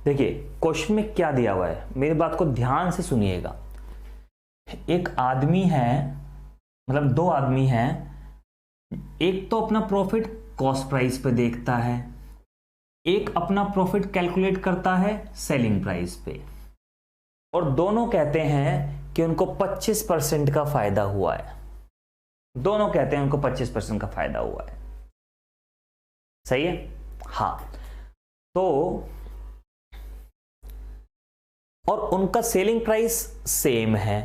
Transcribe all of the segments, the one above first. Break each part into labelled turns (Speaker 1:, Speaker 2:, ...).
Speaker 1: देखिए क्वेश्चन में क्या दिया हुआ है, मेरी बात को ध्यान से सुनिएगा। एक आदमी है, मतलब दो आदमी हैं, एक तो अपना प्रॉफिट कॉस्ट प्राइस पे देखता है, एक अपना प्रॉफिट कैलकुलेट करता है सेलिंग प्राइस पे, और दोनों कहते हैं कि उनको 25% का फायदा हुआ है। दोनों कहते हैं उनको 25% का फायदा हुआ है। सही है? हाँ। तो और उनका सेलिंग प्राइस सेम है।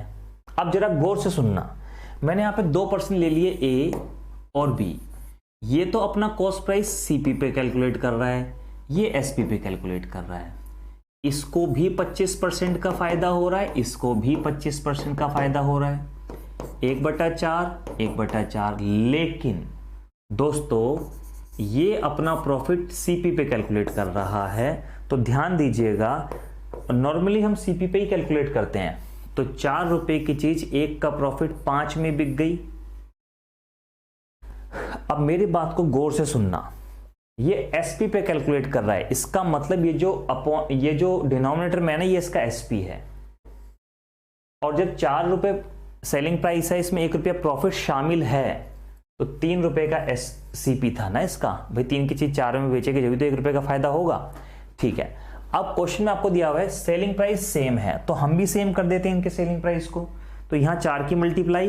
Speaker 1: अब जरा गौर से सुनना, मैंने यहां पे 2% ले लिए ए और बी। ये तो अपना कॉस्ट प्राइस सीपी पे कैलकुलेट कर रहा है, ये एसपी पे कैलकुलेट कर रहा है। इसको भी 25% का फायदा हो रहा है, इसको भी 25% का फायदा हो रहा है। 1/4 1/4। लेकिन दोस्तों ये अपना प्रॉफिट सीपी पे कैलकुलेट कर रहा है, तो ध्यान दीजिएगा, नॉर्मली हम सीपी पे ही कैलकुलेट करते हैं। तो 4 रुपए की चीज 1 का प्रॉफिट 5 में बिक गई। अब मेरी बात को गौर से सुनना, ये एसपी पे कैलकुलेट कर रहा है, इसका मतलब ये जो डिनोमिनेटर में है ना, ये इसका एसपी है। और जब 4 रुपए सेलिंग प्राइस है, इसमें 1 रुपया प्रॉफिट शामिल है, तो 3 रुपए का एससीपी था ना इसका। भाई 3 की चीज 4 में बेचेगी जब तो 1 रुपए का फायदा होगा। ठीक है, अब क्वेश्चन में आपको दिया हुआ है सेलिंग प्राइस सेम है, तो हम भी सेम कर देते हैं इनके सेलिंग प्राइस को। तो यहां 4 की मल्टीप्लाई,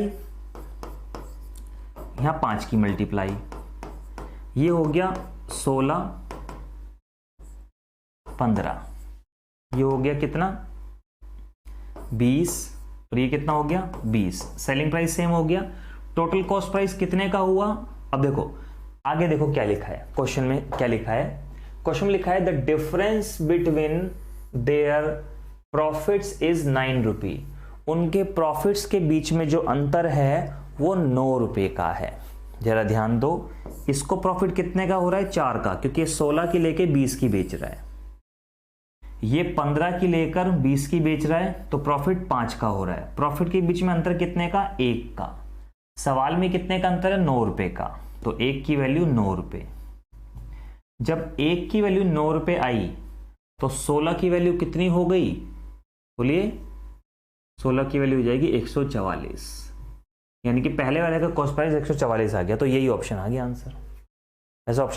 Speaker 1: यहां 5 की मल्टीप्लाई, ये हो गया 16 15, ये हो गया कितना 20, और ये कितना हो गया 20। सेलिंग प्राइस सेम हो गया। टोटल कॉस्ट प्राइस कितने का हुआ? अब देखो आगे, देखो क्या लिखा है क्वेश्चन में। क्या लिखा है क्वेश्चन में? लिखा है the difference between their profits is 9 रुपी। उनके प्रॉफिट्स के बीच में जो अंतर है वो 9 रुपए का है। जरा ध्यान दो, इसको प्रॉफिट कितने का हो रहा है? 4 का, क्योंकि 16 की लेके 20 की बेच रहा है। ये 15 की लेकर 20 की बेच रहा है, तो प्रॉफिट 5 का हो रहा है। प्रॉफिट के बीच में अंतर कितने का? 1 का। सवाल में कितने का अंतर है? 9 रुपए का। तो 1 की वैल्यू 9 रुपए। जब 1 की वैल्यू 9 रुपए आई, तो 16 की वैल्यू कितनी हो गई? बोलिए। 16 की वैल्यू हो जाएगी 144, यानी कि पहले वाले का कॉस्ट प्राइस 144 आ गया। तो यही ऑप्शन आ गया आंसर। ऐसा ऑप्शन